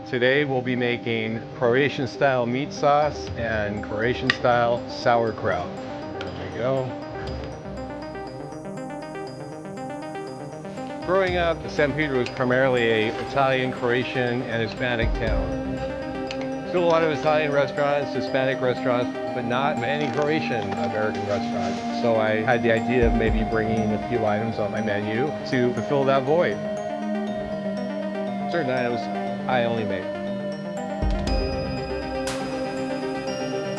Today we'll be making Croatian style meat sauce and Croatian style sauerkraut. There we go. Growing up, San Pedro was primarily an Italian, Croatian, and Hispanic town. Still a lot of Italian restaurants, Hispanic restaurants, but not many Croatian American restaurants. So I had the idea of maybe bringing a few items on my menu to fulfill that void. Certain items I only make.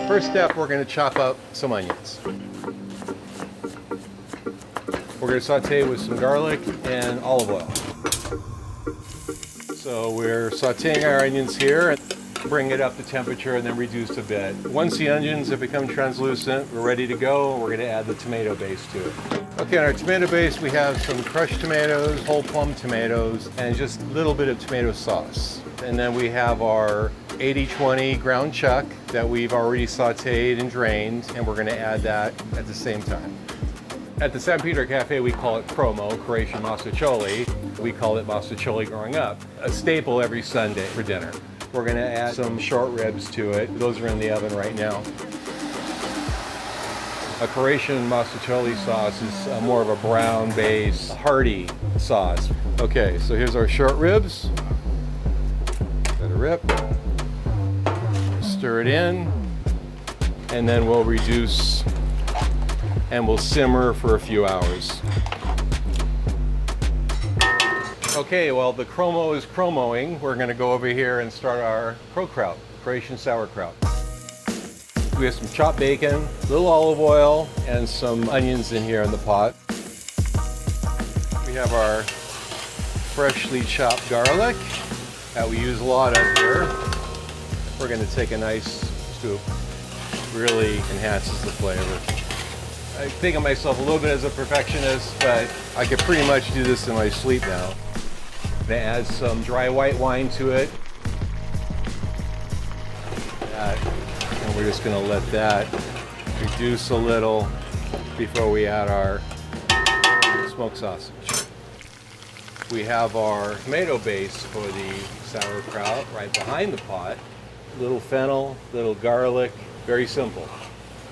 First step, we're going to chop up some onions. We're going to saute with some garlic and olive oil. So we're sauteing our onions here, bring it up to temperature and then reduce a bit. Once the onions have become translucent, we're ready to go. We're going to add the tomato base to it. Okay, on our tomato base we have some crushed tomatoes, whole plum tomatoes, and just a little bit of tomato sauce. And then we have our 80-20 ground chuck that we've already sauteed and drained, and we're going to add that at the same time. At the San Pedro Cafe, we call it CroMo, Croatian mouthwatering. We called it mouthwatering growing up. A staple every Sunday for dinner. We're going to add some short ribs to it. Those are in the oven right now. A Croatian mouthwatering sauce is more of a brown base, hearty sauce. Okay, so here's our short ribs. Let it rip. Stir it in, and then we'll reduce and we'll simmer for a few hours. Okay, well the CroMo is CroMoing. We're going to go over here and start our CroKraut, Croatian sauerkraut. We have some chopped bacon, a little olive oil, and some onions in here in the pot. We have our freshly chopped garlic that we use a lot of here. We're going to take a nice scoop. Really enhances the flavor. I think of myself a little bit as a perfectionist, but I could pretty much do this in my sleep now. I'm going to add some dry white wine to it. And we're just going to let that reduce a little before we add our smoked sausage. We have our tomato base for the sauerkraut right behind the pot. Little fennel, little garlic, very simple.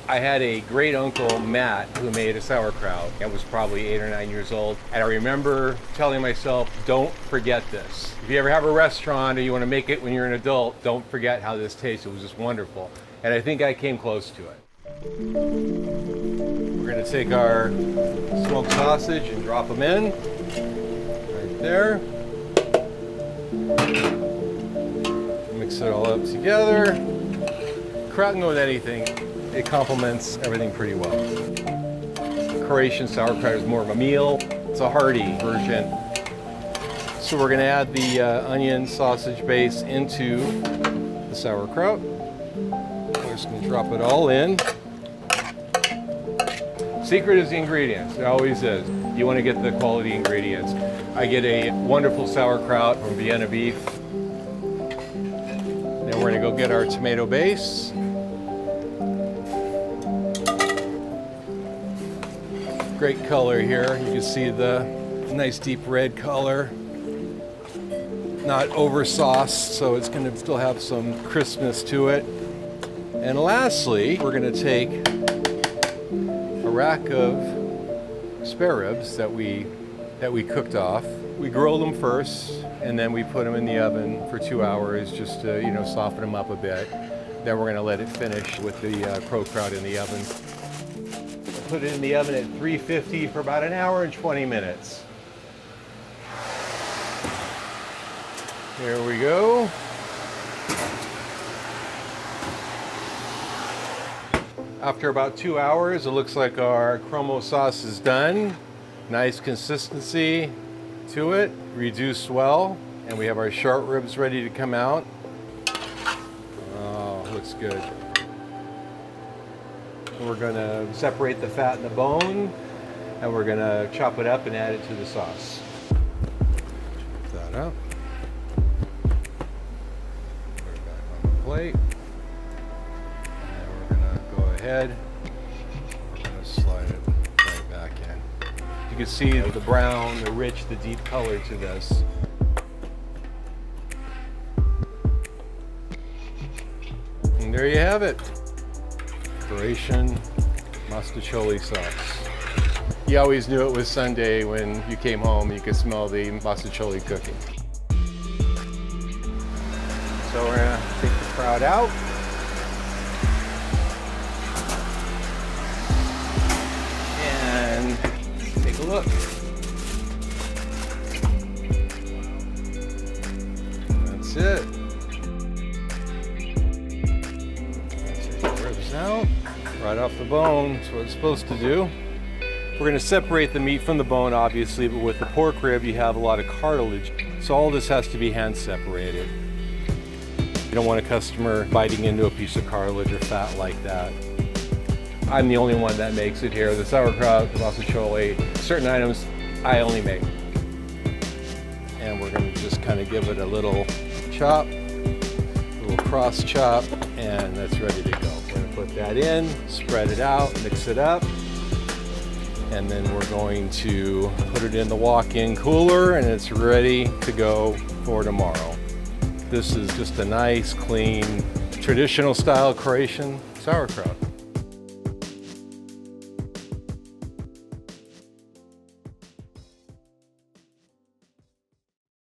I had a great uncle, Matt, who made a sauerkraut. I was probably 8 or 9 years old. And I remember telling myself, don't forget this. If you ever have a restaurant or you want to make it when you're an adult, don't forget how this tastes. It was just wonderful. And I think I came close to it. We're going to take our smoked sausage and drop them in. Right there. Mix it all up together. Kraut can go with anything. It complements everything pretty well. Croatian sauerkraut is more of a meal. It's a hearty version. So we're going to add the onion sausage base into the sauerkraut. We're just going to drop it all in. Secret is the ingredients. It always is. You want to get the quality ingredients. I get a wonderful sauerkraut from Vienna beef. Then we're going to go get our tomato base. Great color here. You can see the nice deep red color. Not over sauced, so it's going to still have some crispness to it. And lastly, we're going to take a rack of spare ribs that we cooked off. We grill them first, and then we put them in the oven for 2 hours just to, soften them up a bit. Then we're going to let it finish with the CroKraut in the oven. Put it in the oven at 350 for about 1 hour and 20 minutes. There we go. After about 2 hours, it looks like our CroMo sauce is done. Nice consistency to it, reduced well, and we have our short ribs ready to come out. Oh, looks good. We're going to separate the fat and the bone, and we're going to chop it up and add it to the sauce. Chop that up. Put it back on the plate. And we're going to go ahead. We're going to slide it right back in. You can see the brown, the rich, the deep color to this. There you have it. Croatian mouthwatering sauce. You always knew it was Sunday when you came home. You could smell the mouthwatering cooking. So we're gonna take the kraut out. And take a look. That's it. Take the ribs out. Right off the bone. That's what it's supposed to do. We're going to separate the meat from the bone, obviously, but with the pork rib, you have a lot of cartilage. So all this has to be hand separated. You don't want a customer biting into a piece of cartilage or fat like that. I'm the only one that makes it here. The sauerkraut, the mouthwatering, certain items I only make. And we're going to just kind of give it a little chop, a little cross chop, and that's ready to go. We're going to put that in, spread it out, mix it up, and then we're going to put it in the walk-in cooler, and it's ready to go for tomorrow. This is just a nice, clean, traditional style Croatian sauerkraut.